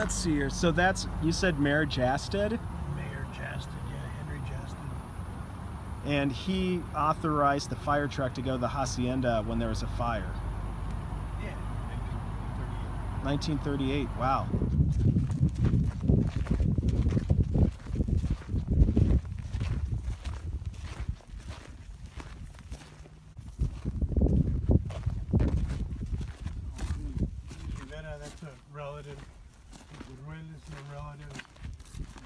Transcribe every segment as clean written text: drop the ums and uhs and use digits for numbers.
Let's see here. So that's, you said Mayor Jasted? Mayor Jasted, yeah, Henry Jasted. And he authorized the fire truck to go to the hacienda when there was a fire. Yeah, 1938. Wow. That's a relative. Ruelas is a relative.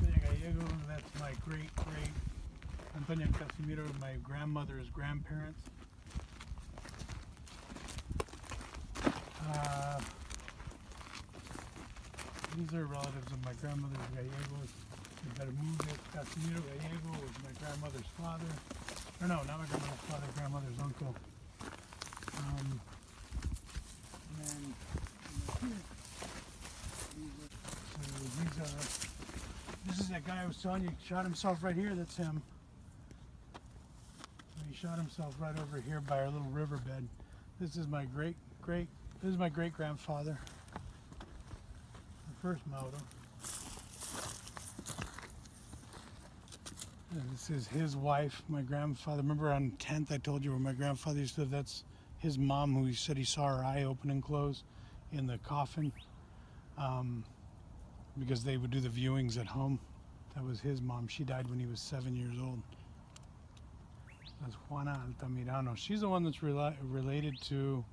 Antonio Gallego, that's my great. Antonio Casimiro, my grandmother's grandparents. These are relatives of my grandmother's Gallegos. Casimiro Gallego was my grandmother's father. Or no, not my grandmother's father, grandmother's uncle. This is that guy I was telling you shot himself right here. That's him. He shot himself right over here by our little riverbed. This is my great grandfather, the first Mauro. And this is his wife, my grandfather. Remember on 10th I told you where my grandfather used to live? That's his mom, who he said he saw her eye open and close in the coffin. Because they would do the viewings at home. That was his mom. She died when he was 7 years old. That's Juana Altamirano. She's the one that's related to,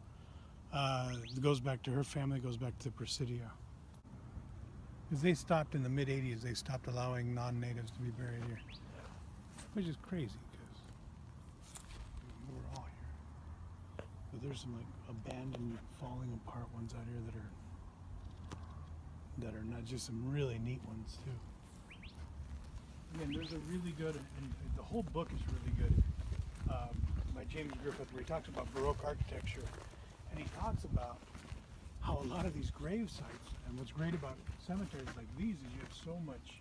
goes back to her family, goes back to the Presidio. Because they stopped in the mid-'80s, they stopped allowing non-natives to be buried here. Which is crazy, because we're all here. But there's some like abandoned, falling apart ones out here that are not, just some really neat ones too. Again, there's a really good, and the whole book is really good, by James Griffith, where he talks about Baroque architecture, and he talks about how a lot of these grave sites, and what's great about cemeteries like these is you have so much,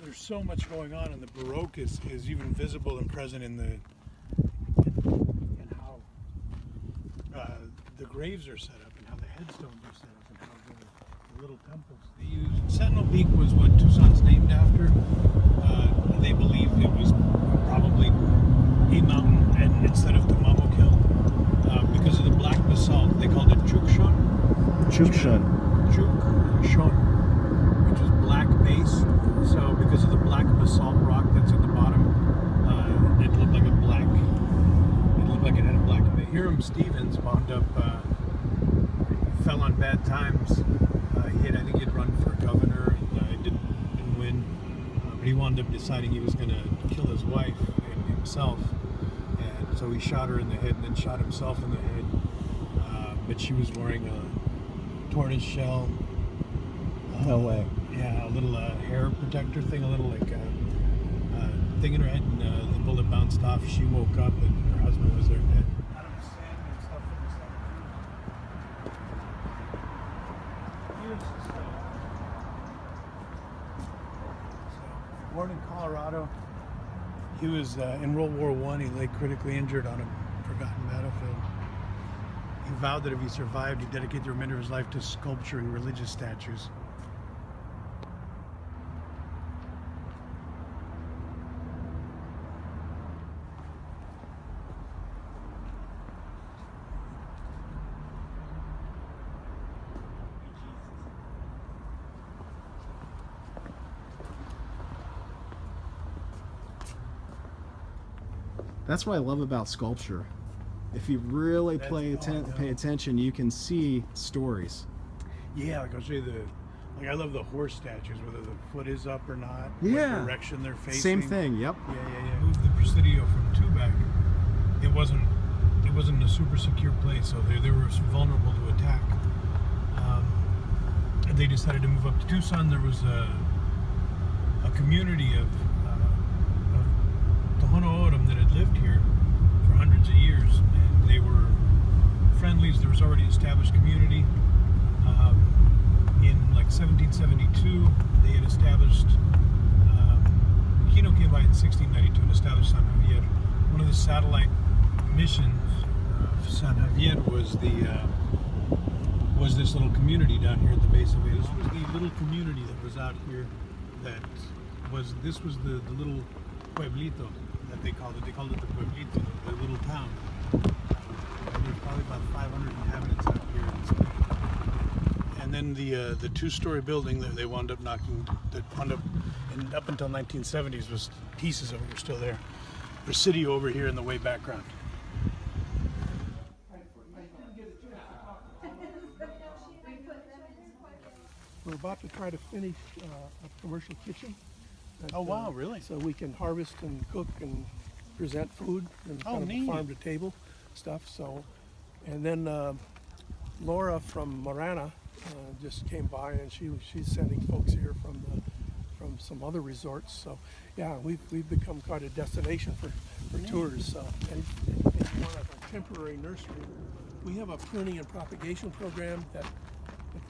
there's so much going on, and the Baroque is even visible and present in how the graves are set up, and how the headstones are set up, and how the little temples they used. Sentinel Peak was what Tucson's named after. They believe it was probably a mountain and instead of Tumamokil, because of the black basalt. They called it Chukshon, which is black base. So because of the black basalt rock that's at the bottom, it looked like it had a black base. Hiram Stevens wound up fell on bad times. I think he'd run for governor and didn't win, but he wound up deciding he was going to kill his wife and himself, and so he shot her in the head and then shot himself in the head, but she was wearing a tortoise shell, No way. Yeah, a little hair protector thing, a little like thing in her head, and the bullet bounced off. She woke up and her husband was there dead. Born in Colorado, he was in World War I. He lay critically injured on a forgotten battlefield. He vowed that if he survived, he'd dedicate the remainder of his life to sculpturing religious statues. That's what I love about sculpture. If you really pay attention, you can see stories. Yeah, like I'll show you I love the horse statues, whether the foot is up or not, Yeah. what direction they're facing. Same thing, yep. Yeah. Moved the Presidio from Tubac. It wasn't a super secure place, so they were vulnerable to attack. And they decided to move up to Tucson. There was a community of Tohono O'odham that had lived here for hundreds of years, and they were friendlies. There was already established community. In like 1772, they had established, Kino came by in 1692 and established San Javier. One of the satellite missions of San Javier was the was this little community down here at the base of it. This was the little community that was out here. This was the little pueblito that they called it. They called it the pueblito, the little town. There's probably about 500 inhabitants out here in this place. And then the two-story building that they wound up knocking, that wound up, and up until 1970s, was pieces of it were still there. Presidio over here in the way background. We're about to try to finish a commercial kitchen. Oh wow, really? So we can harvest and cook and present food and Oh, kind of neat. farm to table stuff. So, and then Laura from Marana just came by, and she's sending folks here from some other resorts. So yeah, we've become quite a destination for tours. So and one of our temporary nursery, we have a pruning and propagation program that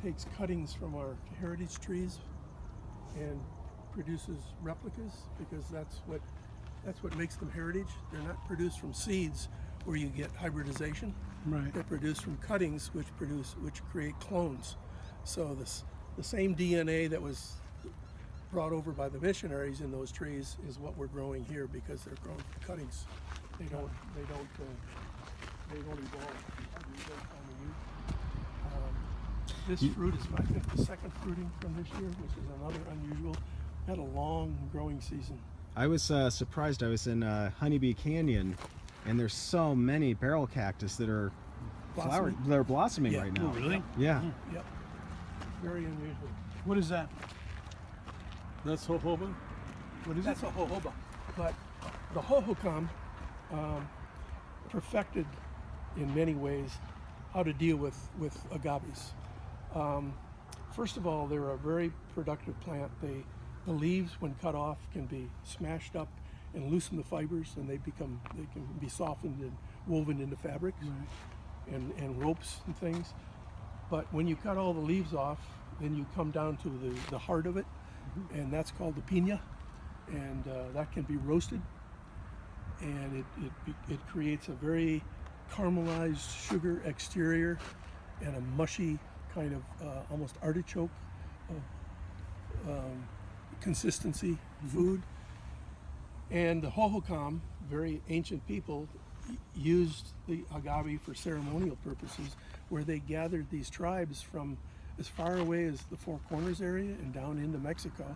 takes cuttings from our heritage trees and produces replicas, because that's what makes them heritage. They're not produced from seeds where you get hybridization. Right. They're produced from cuttings which create clones. So the same DNA that was brought over by the missionaries in those trees is what we're growing here, because they're grown from cuttings. They don't evolve. This fruit is, I think, the second fruiting from this year, which is another unusual. Had a long growing season. I was surprised. I was in Honeybee Canyon, and there's so many barrel cactus that are flowering. Blossoming. They're blossoming Yeah. right now. Oh, really? Yeah. Yep. Very unusual. What is that? That's jojoba? What is That's it? a jojoba. But the hohokam perfected in many ways how to deal with agaves. First of all, they're a very productive plant. The leaves, when cut off, can be smashed up and loosen the fibers, and they can be softened and woven into fabrics and ropes and things. But when you cut all the leaves off, then you come down to the heart of it, and that's called the piña, and that can be roasted, and it creates a very caramelized sugar exterior and a mushy kind of almost artichoke consistency food. And the hohokam, very ancient people, used the agave for ceremonial purposes, where they gathered these tribes from as far away as the Four Corners area and down into Mexico,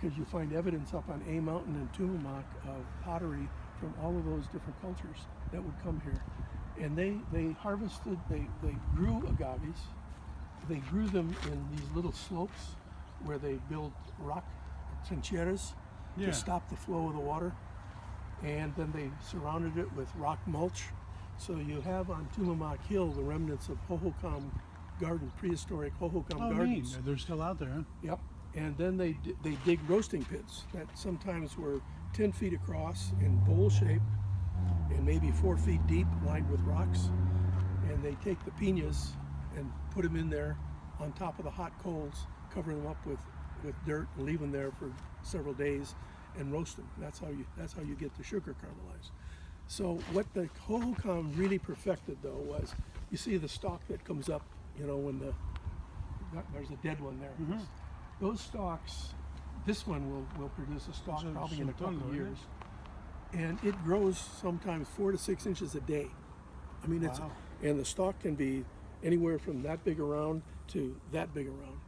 because you find evidence up on A Mountain and Tumamoc of pottery from all of those different cultures that would come here. And they harvested, they grew agaves. They grew them in these little slopes where they built rock trincheras to stop the flow of the water. And then they surrounded it with rock mulch. So you have on Tumamoc Hill the remnants of hohokam garden, prehistoric hohokam gardens. Neat. They're still out there, huh? Yep. And then they dig roasting pits that sometimes were 10 feet across in bowl shape and maybe 4 feet deep, lined with rocks. And they take the piñas and put them in there on top of the hot coals, cover them up with dirt and leave them there for several days and roast them. That's how you get the sugar caramelized. So what the hohokam really perfected, though, was, you see the stalk that comes up, when there's a dead one there. Those stalks, this one will produce a stalk probably in a couple of years. And it grows sometimes 4 to 6 inches a day. I mean, and the stalk can be anywhere from that big around to that big around.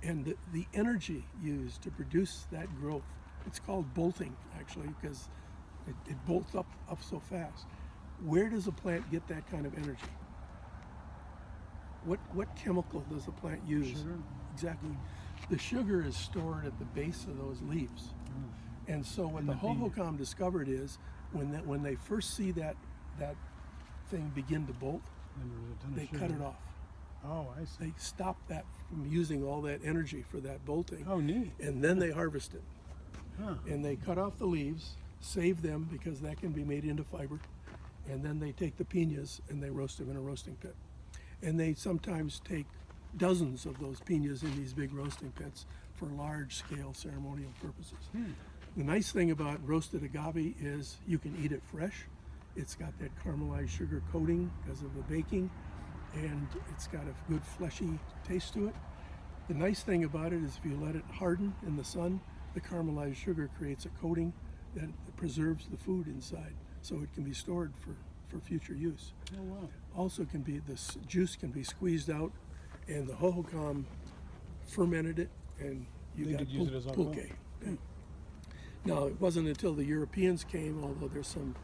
And the energy used to produce that growth, it's called bolting, actually, because it bolts up so fast. Where does a plant get that kind of energy? What chemical does the plant use? Sugar. Exactly. The sugar is stored at the base of those leaves. And so what the hohokam discovered is, when they first see that thing begin to bolt, they cut it off. Oh, I see. They stop that from using all that energy for that bolting. Oh, neat. And then they harvest it. Huh. And they cut off the leaves, save them because that can be made into fiber, and then they take the piñas and they roast them in a roasting pit. And they sometimes take dozens of those piñas in these big roasting pits for large-scale ceremonial purposes. The nice thing about roasted agave is you can eat it fresh. It's got that caramelized sugar coating because of the baking, and it's got a good fleshy taste to it. The nice thing about it is if you let it harden in the sun, the caramelized sugar creates a coating that preserves the food inside, so it can be stored for future use. Oh, wow. Also can be, this juice can be squeezed out, and the hohokam fermented it, and you They got could use it as alcohol. pulque. Yeah. Now, it wasn't until the Europeans came, although there's some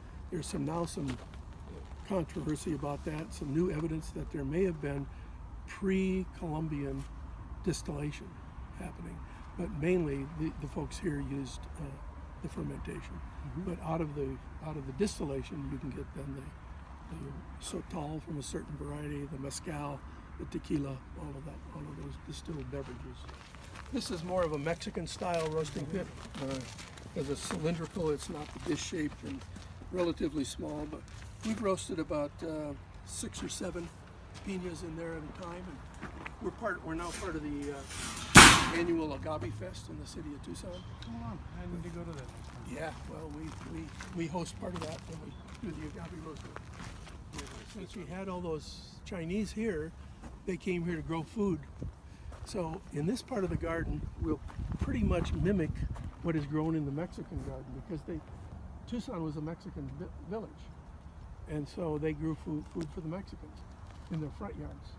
controversy about that, some new evidence that there may have been pre-Columbian distillation happening, but mainly the folks here used the fermentation. But out of the distillation, you can get then the sotol from a certain variety, the mezcal, the tequila, all of those distilled beverages. This is more of a Mexican style roasting pit. As a cylindrical, it's not the dish shaped and relatively small, but we've roasted about 6 or 7 piñas in there at a time, and we're now part of the annual Agave Fest in the city of Tucson. Come on, I need to go to that next time. Yeah, well, we host part of that when we do the agave roasting. Since we had all those Chinese here, they came here to grow food. So in this part of the garden, we'll pretty much mimic what is grown in the Mexican garden, because Tucson was a Mexican village, and so they grew food for the Mexicans in their front yards.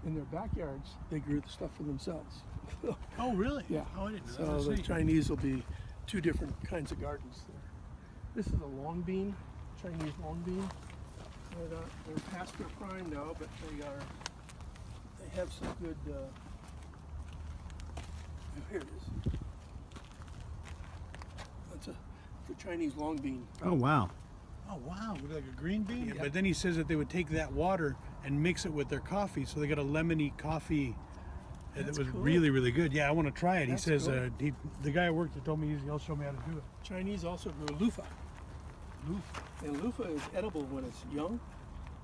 In their backyards, they grew the stuff for themselves. Oh, really? Yeah. Oh, I didn't know that. So the That's neat. Chinese will be 2 different kinds of gardens there. This is a long bean, Chinese long bean. They're past their prime now, but they have some good. Here it is. That's a Chinese long bean. Oh wow. Oh, wow, with like a green bean? Yeah. But then he says that they would take that water and mix it with their coffee, so they got a lemony coffee. And That's it was cool. really, really good. Yeah, I want to try it. That's he says, cool. the guy I worked with told me he'll show me how to do it. Chinese also grew loofah. And loofah is edible when it's young,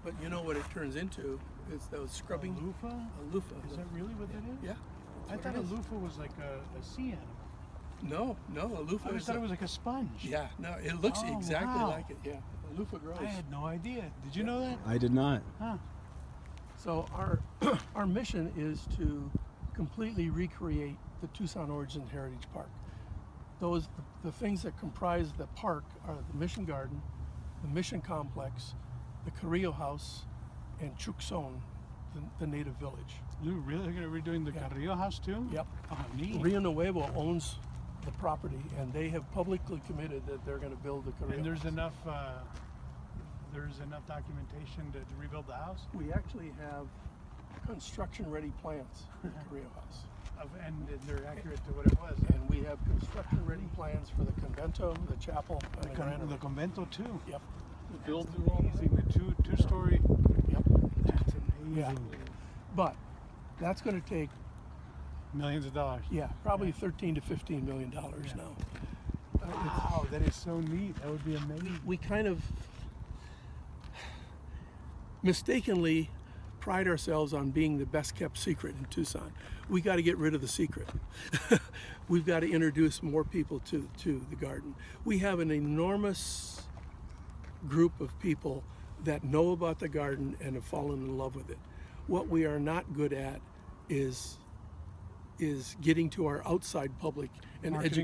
but you know what it turns into? It's those scrubbing. Loofah? A loofah. Is that really what that is? Yeah. I that's thought what a it is. loofah was like a sea animal. No, a loofah I is thought it was like a sponge. Yeah, no, it looks Oh, exactly wow. like it. Yeah, a loofah grows. I had no idea. Did you know that? I did not. Huh. So our mission is to completely recreate the Tucson Origin Heritage Park. The things that comprise the park are the Mission Garden, the Mission Complex, the Carrillo House, and Tucson, the native village. You really going to be redoing the Yeah. Carrillo house too? Yep. Oh, neat. Rio Nuevo owns the property, and they have publicly committed that they're going to build the Carrillo And there's House. enough documentation to rebuild the house? We actually have construction-ready plans for the Carrillo House. And they're accurate to what it was. And we have construction-ready plans for the convento, the chapel, and the granary. The convento too. Yep. Built through all the two-story. Yep. That's amazing. Yeah. But that's going to take, Millions of dollars. probably $13 to $15 million now. Wow, that is so neat. That would be amazing. We kind of mistakenly pride ourselves on being the best kept secret in Tucson. We got to get rid of the secret. We've got to introduce more people to the garden. We have an enormous group of people that know about the garden and have fallen in love with it. What we are not good at is getting to our outside public and Marketing.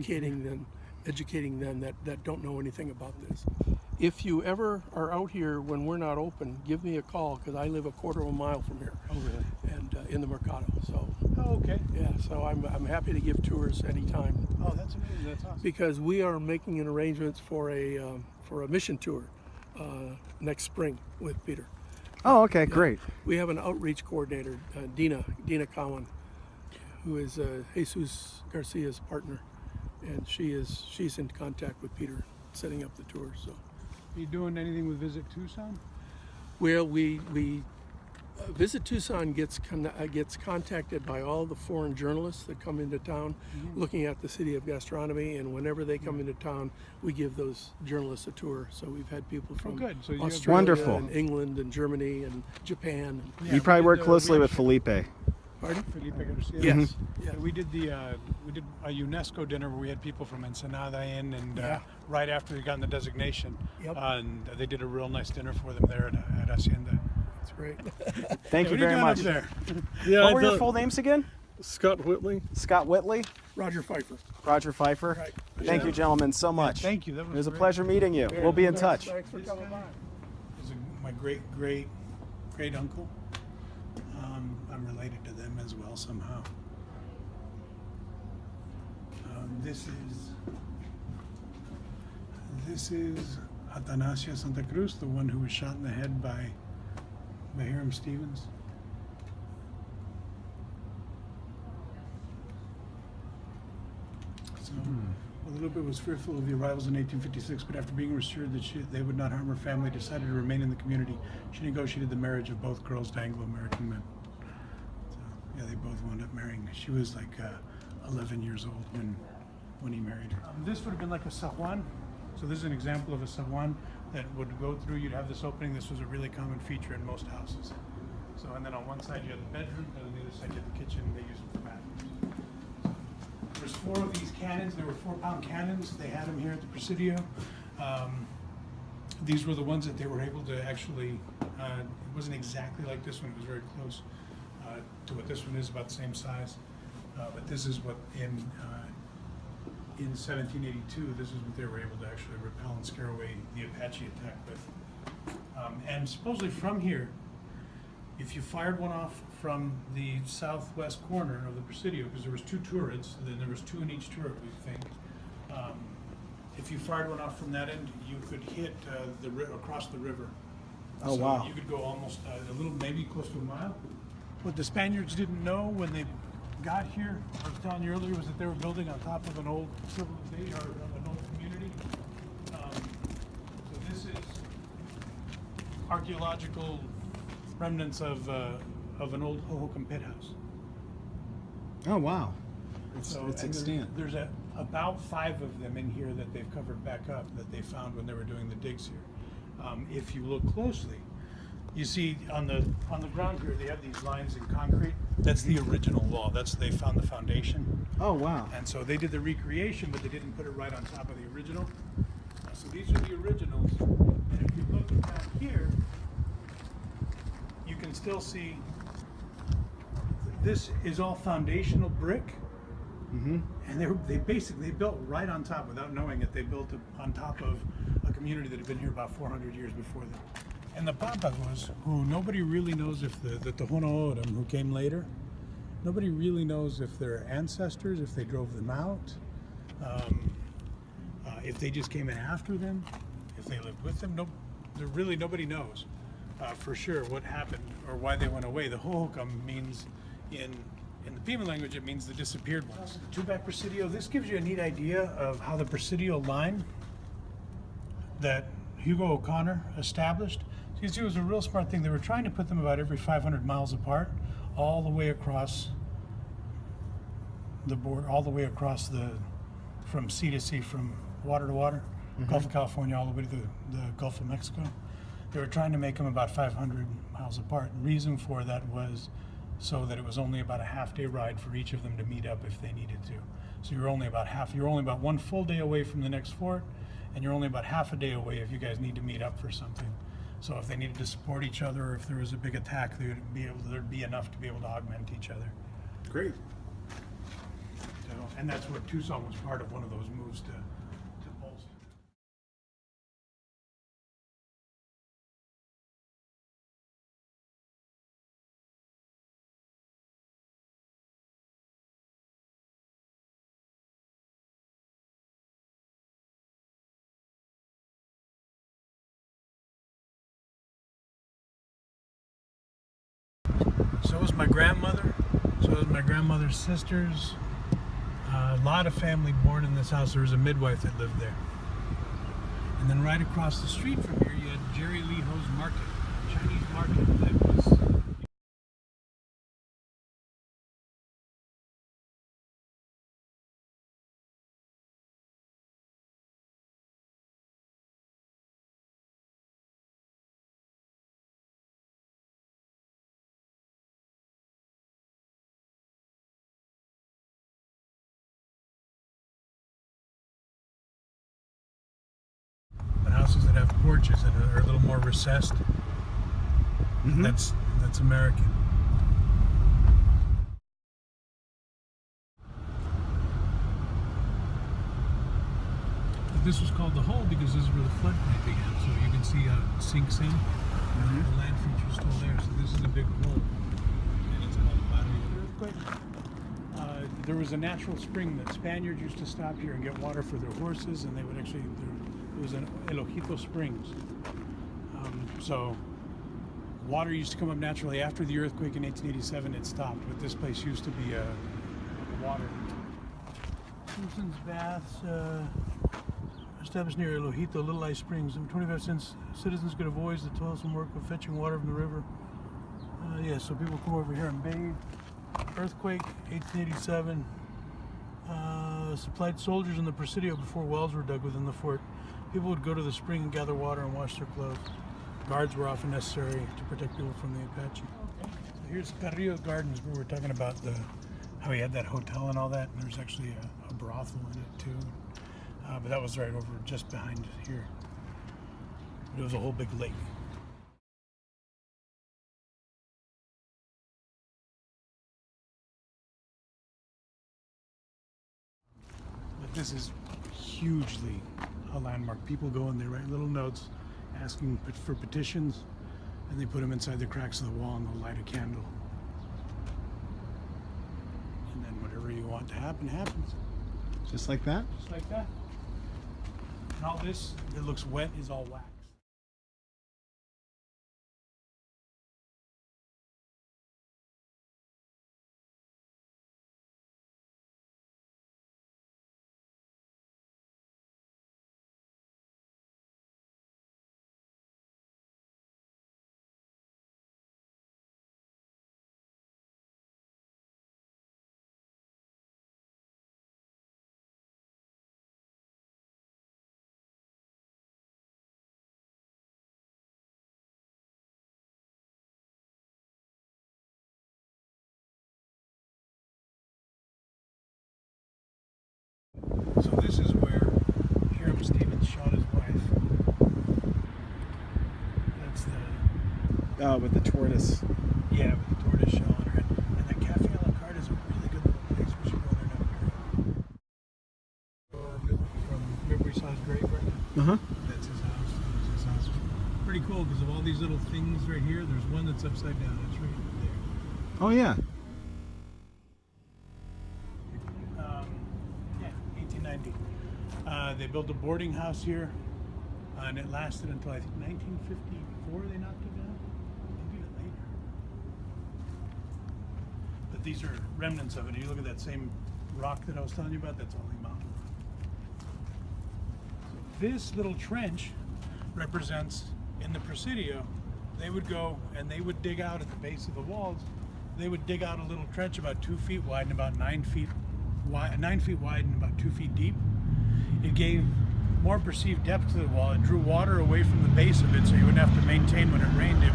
educating them that don't know anything about this. If you ever are out here when we're not open, give me a call, because I live a quarter of a mile from here. Oh, really? And in the Mercado. So Oh, okay. yeah, so I'm happy to give tours anytime, Oh, that's amazing. That's awesome. because we are making an arrangements for a mission tour next spring with Peter. Oh, okay, great. We have an outreach coordinator, Dina Cowan, who is Jesus Garcia's partner, and she's in contact with Peter, setting up the tour. So, Are you doing anything with Visit Tucson? well, we Visit Tucson gets contacted by all the foreign journalists that come into town, looking at the city of gastronomy, and whenever they come into town, we give those journalists a tour. So we've had people from good. So you have- Australia, Wonderful. and England, and Germany, and Japan. Yeah, You probably we work did the closely with reaction- Felipe. Pardon? Felipe Garcia. Yes. Yeah, we did a UNESCO dinner where we had people from Ensenada in, and Yeah. right after they got the designation, Yep. and they did a real nice dinner for them there at Hacienda. That's great. Thank you What are very doing much. up there? What were your full names again? Scott Whitley. Scott Whitley, Roger Pfeiffer. Roger Pfeiffer. Right. Thank you, gentlemen, so much. Thank you. That It was a great. pleasure meeting you. We'll be in touch. Thanks for coming by. This is my great uncle. I'm related to them as well somehow. This is Atanasio Santa Cruz, the one who was shot in the head by Hiram Stevens. So, Guadalupe was fearful of the arrivals in 1856, but after being assured that they would not harm her family, decided to remain in the community. She negotiated the marriage of both girls to Anglo-American men. So, yeah, they both wound up marrying. She was like 11 years old when he married her. This would have been like a sahuan. So this is an example of a sahuan that would go through. You'd have this opening. This was a really common feature in most houses. So, and then on one side you had the bedroom, and on the other side you had the kitchen. They used it for bathrooms. There's 4 of these cannons. They were 4-pound cannons. They had them here at the Presidio. These were the ones that they were able to actually, it wasn't exactly like this one. It was very close to what this one is, about the same size. But this is what in 1782, this is what they were able to actually repel and scare away the Apache attack with. And supposedly from here, if you fired one off from the southwest corner of the Presidio, because there was 2 turrets, then there was 2 in each turret, we think. If you fired one off from that end, you could hit across the river. Oh, So wow. you could go almost a little, maybe close to a mile. What the Spaniards didn't know when they got here, I was telling you earlier, was that they were building on top of an old civilization or of an old community. So this is archaeological remnants of an old Hohokam pit house. Oh, wow. It's So, and extant. There's about 5 of them in here that they've covered back up that they found when they were doing the digs here. If you look closely, you see on the ground here they have these lines in concrete. That's the original wall. They found the foundation, Oh, wow. and so they did the recreation, but they didn't put it right on top of the original. So these are the originals, and if you look down here, you can still see this is all foundational brick. Mm-hmm. And they basically built right on top, without knowing it. They built on top of a community that had been here about 400 years before them. And the Papagos, who nobody really knows if the Tohono who came later, nobody really knows if they're ancestors, if they drove them out, if they just came in after them, if they lived with them. Nobody knows for sure what happened or why they went away. The Hohokam means in the Pima language, it means the disappeared ones. The two-back Presidio, this gives you a neat idea of how the Presidio line that Hugo O'Connor established. So you see, it was a real smart thing. They were trying to put them about every 500 miles apart, all the way across the border, all the way across from sea to sea, from water to water, Gulf of California, all the way to the Gulf of Mexico. They were trying to make them about 500 miles apart. The reason for that was so that it was only about a half-day ride for each of them to meet up if they needed to. So you're only about 1 full day away from the next fort, and you're only about half a day away if you guys need to meet up for something. So if they needed to support each other, or if there was a big attack, there'd be enough to be able to augment each other. Great. So, and that's what Tucson was part of, one of those moves to bolster. So was my grandmother. So was my grandmother's sisters. A lot of family born in this house. There was a midwife that lived there. And then right across the street from here, you had Jerry Lee Ho's market, Chinese market that was. But houses that have porches and are a little more recessed. Mhm. That's American. But this was called the hole because this is where the floodplain began. So you can see how it sinks in. The land feature is still there. So this is a big hole, and it's called Barrio Earthquake. There was a natural spring that Spaniards used to stop here and get water for their horses, and they would actually. It was an El Ojito Springs. So water used to come up naturally. After the earthquake in 1887, it stopped, but this place used to be water. Simpson's Baths, established near El Ojito, Little Ice Springs. In 25 cents, citizens could avoid the toilsome work of fetching water from the river. Yeah, so people come over here and bathe. Earthquake, 1887. Supplied soldiers in the Presidio before wells were dug within the fort. People would go to the spring and gather water and wash their clothes. Guards were often necessary to protect people from the Apache. So here's Carrillo Gardens, where we're talking about how he had that hotel and all that, and there's actually a brothel in it too. But that was right over just behind here. It was a whole big lake. But this is hugely a landmark. People go and they write little notes asking for petitions, and they put them inside the cracks of the wall, and they'll light a candle. And then whatever you want to happen happens. Just like that? Just like that. And all this that looks wet is all wax. So this is where Hiram Stevens shot his wife. That's the Oh, with the tortoise. with the tortoise shell on her head. And that Cafe a la Carte is a really good little place. We should go there now. From remember we saw his grave right now? Uh-huh. That's his house. That's his house. Pretty cool because of all these little things right here. There's one that's upside down. It's right there. Oh, yeah. 1890. They built a boarding house here, and it lasted until I think 1954. They knocked it down, maybe even later. But these are remnants of it. You look at that same rock that I was telling you about. That's only mountain rock. So this little trench represents in the Presidio. They would go and they would dig out at the base of the walls. They would dig out a little trench about 2 feet wide and about 9 feet wide, and about 2 feet deep. It gave more perceived depth to the wall. It drew water away from the base of it, so you wouldn't have to maintain when it rained. It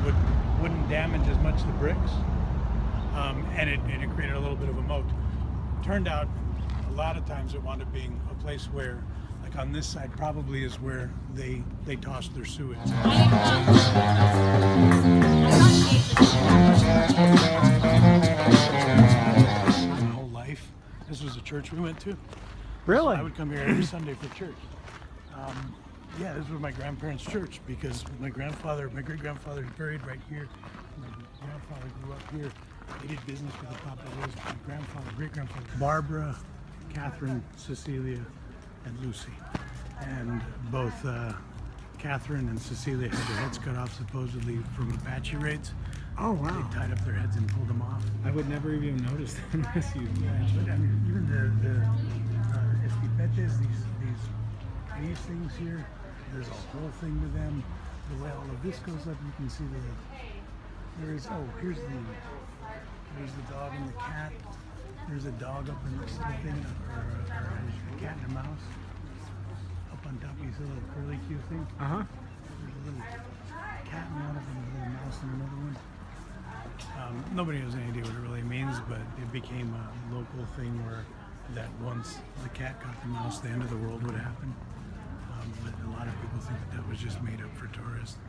wouldn't damage as much the bricks, and it created a little bit of a moat. Turned out, a lot of times it wound up being a place where, like on this side, probably is where they tossed their sewage. My whole life, this was a church we went to. Really? I would come here every Sunday for church. Yeah, this was my grandparents' church because my great-grandfather is buried right here. My grandfather grew up here. They did business with the Papados. My great-grandfather, Barbara, Catherine, Cecilia, and Lucy. And both Catherine and Cecilia had their heads cut off supposedly from Apache raids. Oh, wow. They tied up their heads and pulled them off. I would never even notice that unless you But I mean, even the estipetes, these things here, there's a whole thing to them. The way all of this goes up, you can see here's the dog and the cat. There's a dog up in this little thing, or a cat and a mouse. Up on top, you see a little curly Q thing. Uh-huh. There's a little cat in one of them, a little mouse in another one. Nobody has any idea what it really means, but it became a local thing where that once the cat got the mouse, the end of the world would happen. But a lot of people think that was just made up for tourists.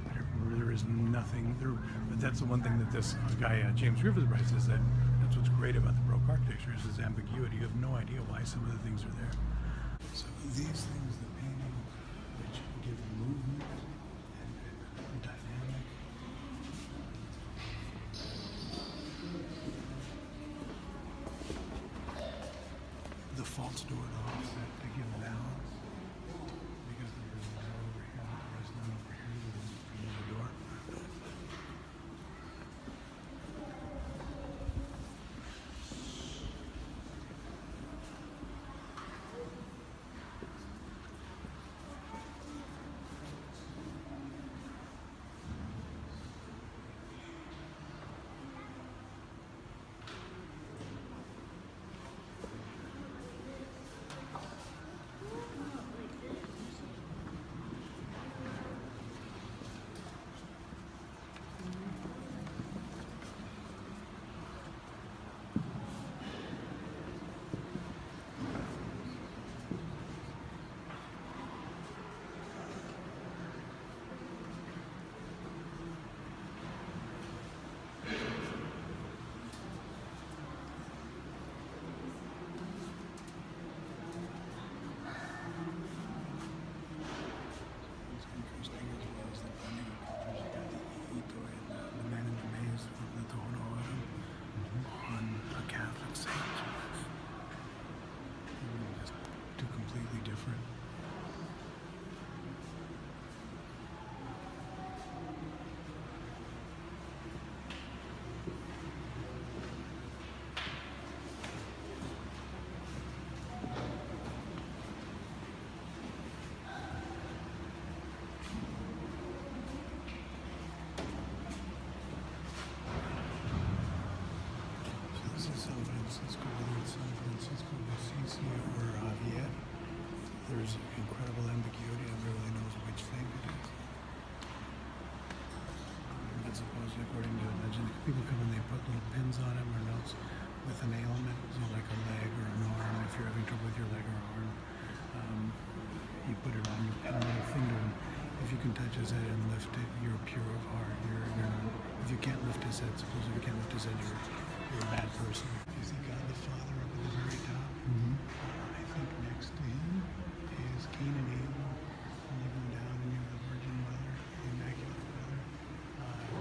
But it there is nothing there. But that's the one thing that this guy James Griffith writes, is that that's what's great about the Baroque architecture, is its ambiguity. You have no idea why some of the things are there. So these things, the painting, which give movement and dynamic. The false door to offset to give balance, because there's a door over here, there's none over here, there's the door. There's incredible ambiguity. Nobody really knows which thing it is. And supposedly, according to legend, people come and they put little pins on them or notes with an ailment, like a leg or an arm. If you're having trouble with your leg or arm, you put it on, you pin a little finger, and if you can touch his head and lift it, you're pure of heart. You're not, if you can't lift his head, suppose if you can't lift his head, you're a bad person. You see God the Father up at the very top? I think next to him is Cain and Abel, and you go down and you have the Virgin Mother, the Immaculate Mother,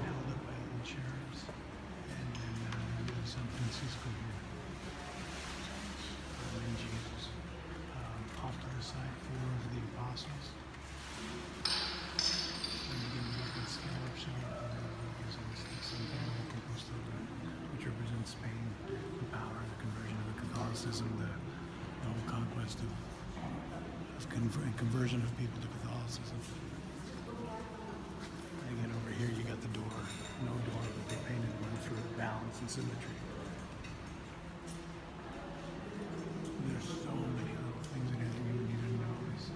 held up by little cherubs, and then you have San Francisco here, and then Jesus. Off to the side, 4 of the apostles, and you can look at scallop shape, and it represents Santiago Compostela, which represents Spain, the power, the conversion of Catholicism, the whole conquest of conversion of people to Catholicism. And again, over here you got the door. No door, but they painted one for balance and symmetry. There's so many little things in here that you wouldn't even notice.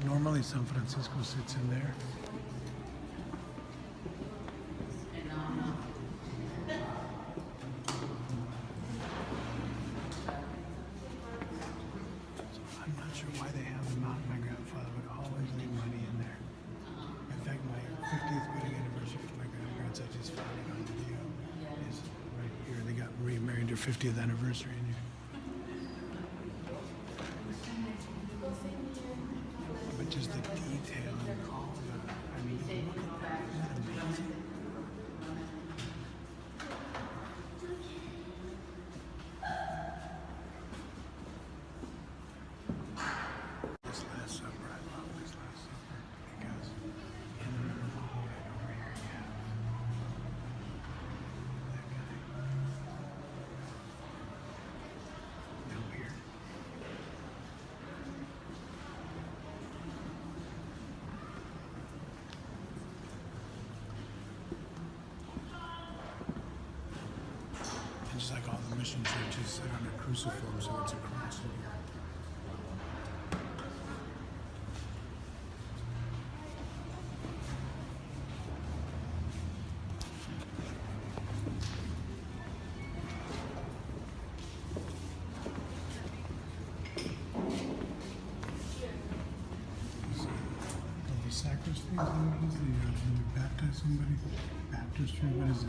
Normally San Francisco sits in there. I'm not sure why they have them out. My grandfather would always leave money in there. In fact, my 50th wedding anniversary for my grandparents, I just found it on video, is right here. They got remarried their 50th anniversary in here. But just the detail and all the, I mean, look at that. Isn't that amazing? This Last Supper, I love this Last Supper because in the middle of the hall right over here you have that guy. Down here. And just like all the mission churches sit on a cruciform, so it's a cross in here. somebody. Baptistry, what is it?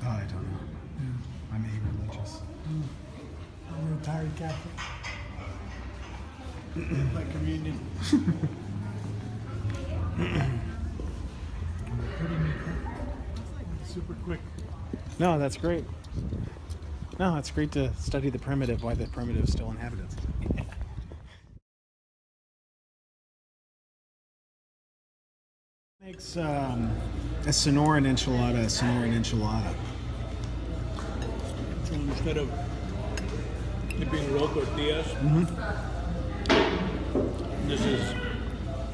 Oh, I don't know. Yeah. I'm a-religious. I'm a retired Catholic. My communion. Super quick. No, that's great. No, it's great to study the primitive, why the primitive still inhabited us. Makes a Sonoran enchilada a Sonoran enchilada. So instead of it being rolled tortillas, this is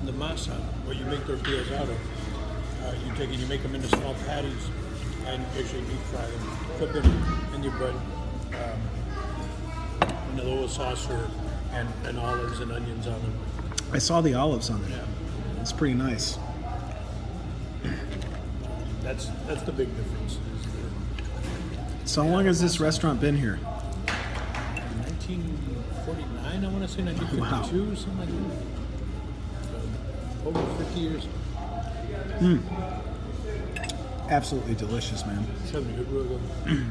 the masa, what you make tortillas out of. You take it, you make them into small patties, and usually deep fry them, cook them in your bread, in a little sauce and olives and onions on them. I saw the olives on there. Yeah, It's pretty nice. that's the big difference. So how long has this restaurant been here? 1949, I want to say 1952, Wow. something like that. So, over 50 years. Absolutely delicious, man. It's having a good, really good.